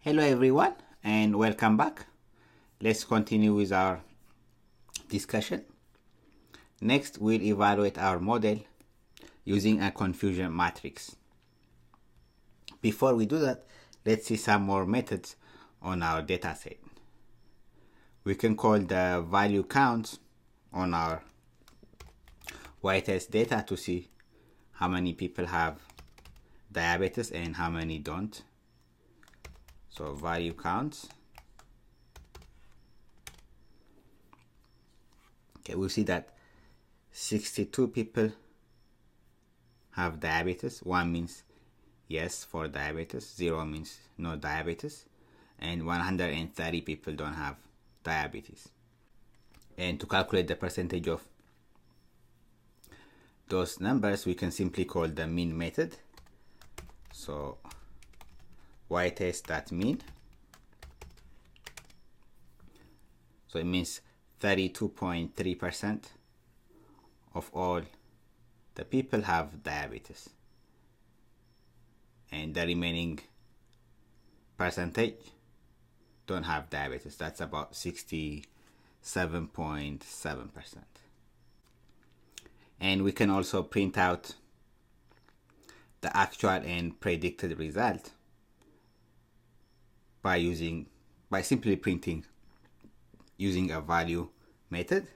Hello everyone and welcome back. Let's continue with our discussion. Next, we'll evaluate our model using a confusion matrix. Before we do that, let's see some more methods on our dataset. We can call the value count on our y-test data to see how many people have diabetes and how many don't. So value counts. Okay, we see that 62 people have diabetes. 1 means yes for diabetes, 0 means no diabetes, and 130 people don't have diabetes. And to calculate the percentage of those numbers, we can simply call the mean method. So y-test.mean. So it means 32.3% of all the people have diabetes, and the remaining percentage don't have diabetes. That's about 67.7%. And we can also print out the actual and predicted result by simply printing using a value method.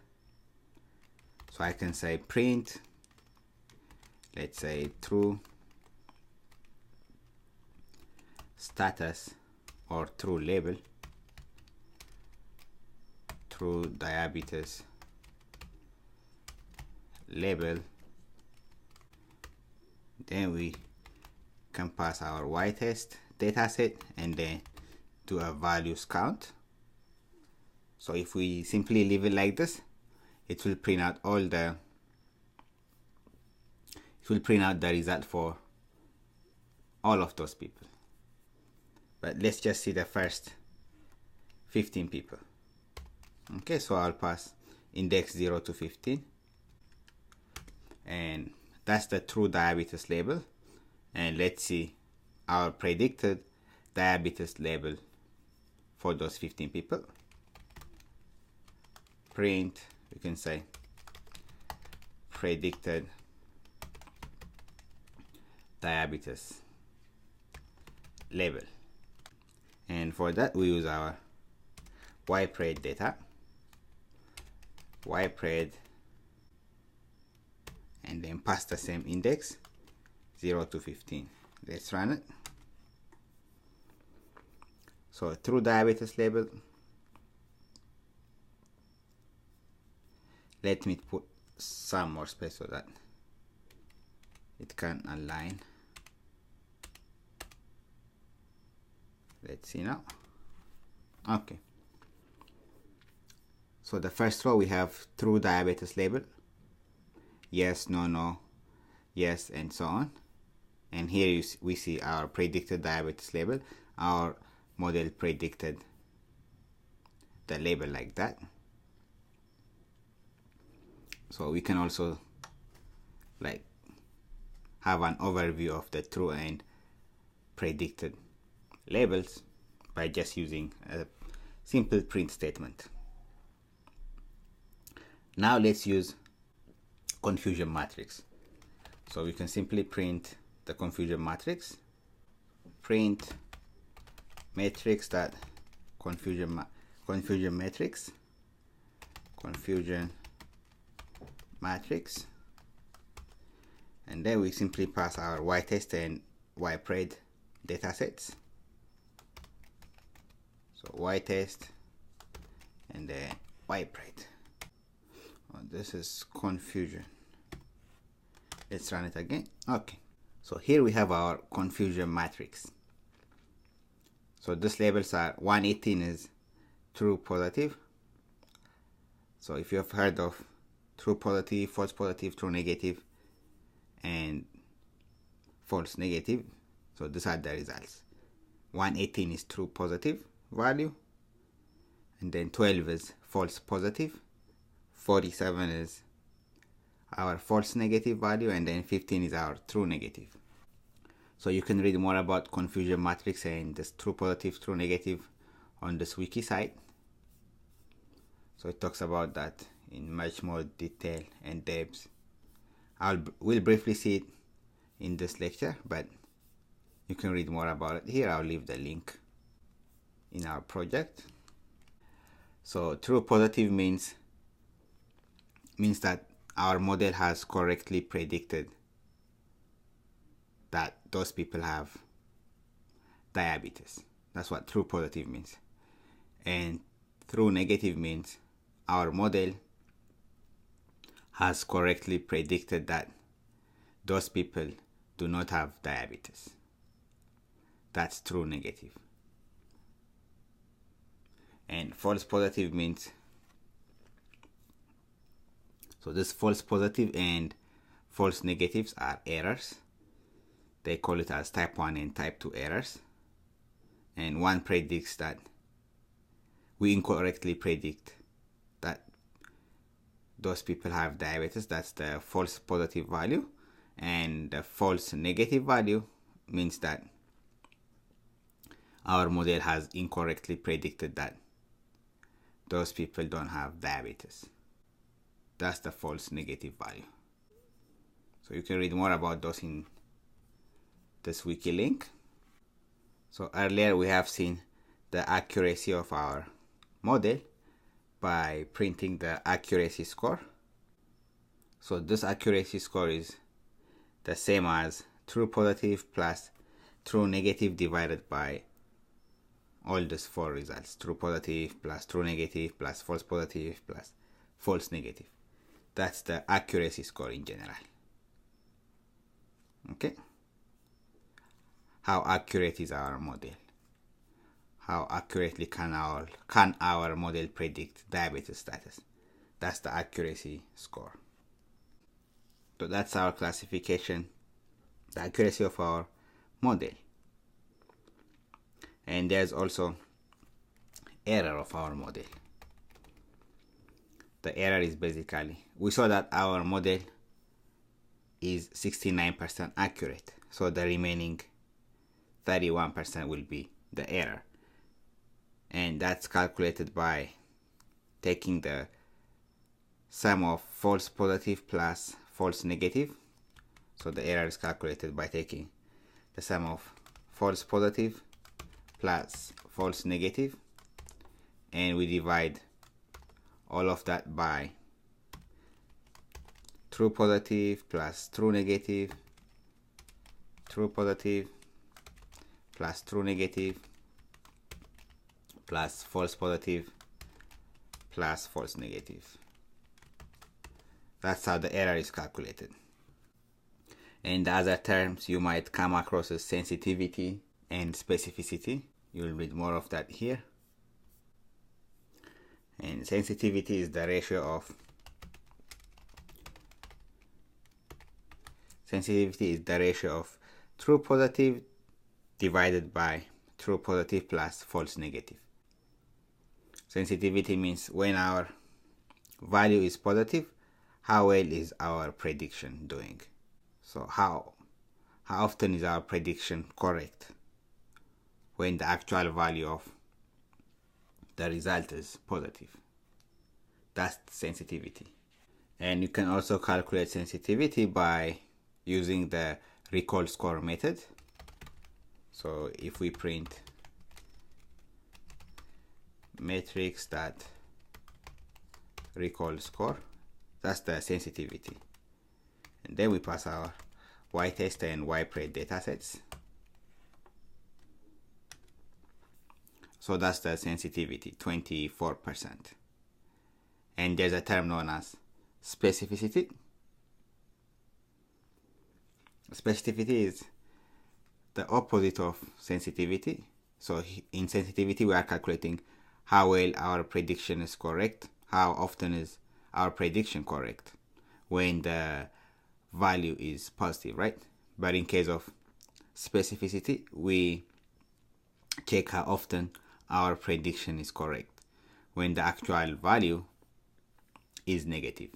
So I can say print, let's say true status or true label, true diabetes label. Then we can pass our y-test dataset and then do a values count. So if we simply leave it like this, it will print out the result for all of those people. But let's just see the first 15 people. Okay, so I'll pass index 0 to 15, and that's the true diabetes label. And let's see our predicted diabetes label for those 15 people. Print, we can say predicted diabetes label, and for that we use our ypred data, ypred, and then pass the same index 0 to 15. Let's run it. So true diabetes label, let me put some more space so that it can align. Let's see now. Okay, so the first row we have true diabetes label, yes, no, no, yes, and so on. And here we see our predicted diabetes label. Our model predicted the label like that. So we can also have an overview of the true and predicted labels by just using a simple print statement. Now let's use confusion matrix. So we can simply print the confusion matrix. Print matrix that confusion matrix, confusion matrix, and then we simply pass our y-test and ypred datasets. So y-test and then ypred. Oh, this is confusion. Let's run it again. Okay, so here we have our confusion matrix. So these labels are 118 is true positive. So if you have heard of true positive, false positive, true negative, and false negative, so these are the results. 118 is true positive value, and then 12 is false positive, 47 is our false negative value, and then 15 is our true negative. So you can read more about confusion matrix and this true positive, true negative on this wiki site. So it talks about that in much more detail and depth. We'll briefly see it in this lecture, but you can read more about it here. I'll leave the link in our project. So true positive means that our model has correctly predicted that those people have diabetes. That's what true positive means. And true negative means our model has correctly predicted that those people do not have diabetes. That's true negative. And false positive means, so this false positive and false negatives are errors. They call it as type 1 and type 2 errors. And one predicts that we incorrectly predict that those people have diabetes. That's the false positive value. And the false negative value means that our model has incorrectly predicted that those people don't have diabetes. That's the false negative value. So you can read more about those in this wiki link. So earlier we have seen the accuracy of our model by printing the accuracy score. So this accuracy score is the same as true positive plus true negative divided by all these four results: true positive plus true negative plus false positive plus false negative. That's the accuracy score in general. Okay. How accurate is our model? How accurately can our model predict diabetes status? That's the accuracy score. So that's our classification, the accuracy of our model. And there's also error of our model. The error is basically, we saw that our model is 69% accurate. So the remaining 31% will be the error. And that's calculated by taking the sum of false positive plus false negative. So the error is calculated by taking the sum of false positive plus false negative, and we divide all of that by true positive plus true negative, true positive plus true negative plus false positive plus false negative. That's how the error is calculated. And the other terms you might come across is sensitivity and specificity. You'll read more of that here. And sensitivity is the ratio of true positive divided by true positive plus false negative. Sensitivity means when our value is positive, how well is our prediction doing? So how often is our prediction correct when the actual value of the result is positive? That's sensitivity. And you can also calculate sensitivity by using the recall score method. So if we print matrix that recall score, that's the sensitivity. And then we pass our y-test and y-pred datasets. So that's the sensitivity, 24%. And there's a term known as specificity. Specificity is the opposite of sensitivity. So in sensitivity, we are calculating how well our prediction is correct. How often is our prediction correct when the value is positive, right? But in case of specificity, we check how often our prediction is correct when the actual value is negative.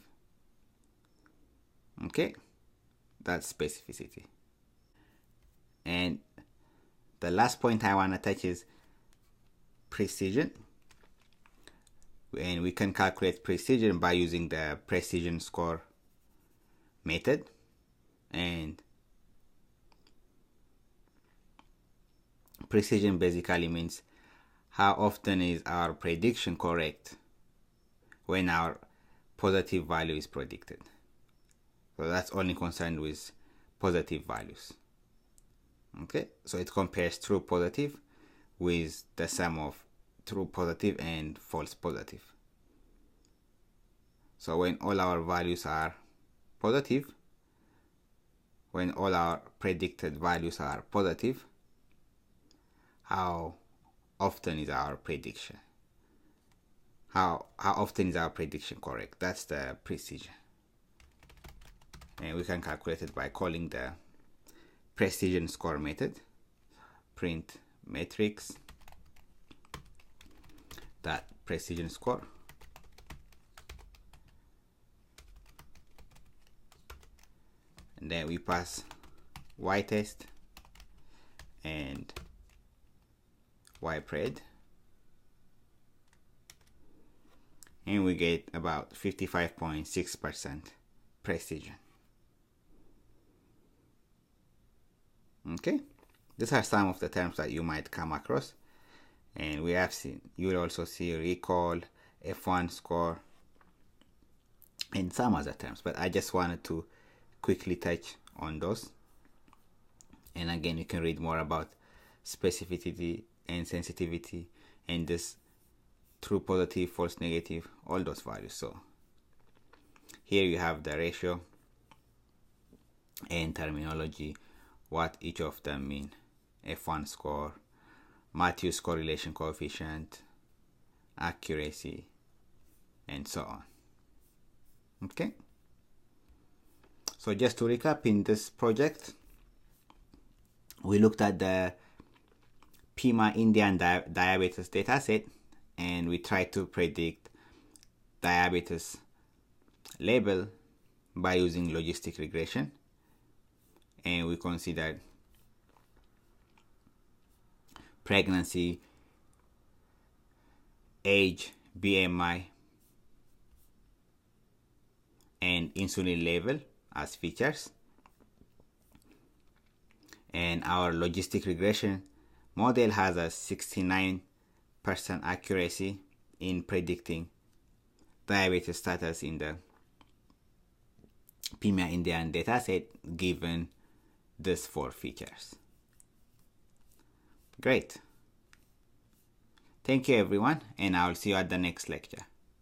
Okay, that's specificity. And the last point I want to touch is precision. And we can calculate precision by using the precision score method. And precision basically means how often is our prediction correct when our positive value is predicted. So that's only concerned with positive values. Okay, so it compares true positive with the sum of true positive and false positive. So when all our values are positive, when all our predicted values are positive, how often is our prediction? How often is our prediction correct? That's the precision. And we can calculate it by calling the precision score method. Print matrix that precision score, and then we pass y-test and y-pred, and we get about 55.6% precision. Okay, these are some of the terms that you might come across, and we have seen, you will also see recall, F1 score, and some other terms, but I just wanted to quickly touch on those. And again, you can read more about specificity and sensitivity and this true positive, false negative, all those values. So here you have the ratio and terminology, what each of them mean. F1 score, Matthews correlation coefficient, accuracy, and so on. Okay, so just to recap, in this project we looked at the PIMA Indian diabetes dataset, and we tried to predict diabetes label by using logistic regression, and we considered pregnancy, age, BMI, and insulin level as features. And our logistic regression model has a 69% accuracy in predicting diabetes status in the PIMA Indian dataset given these 4 features. Great. Thank you everyone, and I'll see you at the next lecture.